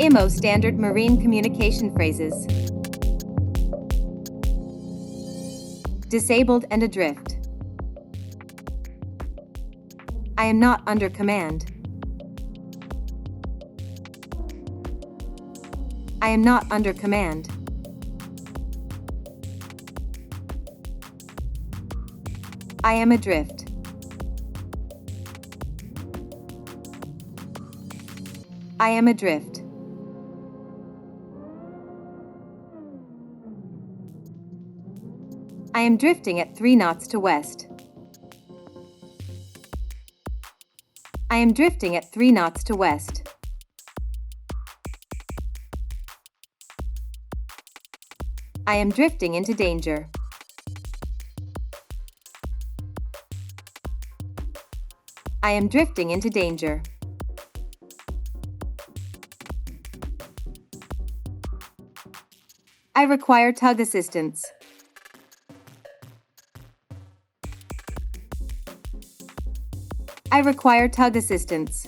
IMO Standard Marine Communication Phrases. Disabled and adrift. I am not under command. I am not under command. I am adrift. I am adrift. I am drifting at 3 knots to west. I am drifting at 3 knots to west. I am drifting into danger. I am drifting into danger. I require tug assistance. I require tug assistance.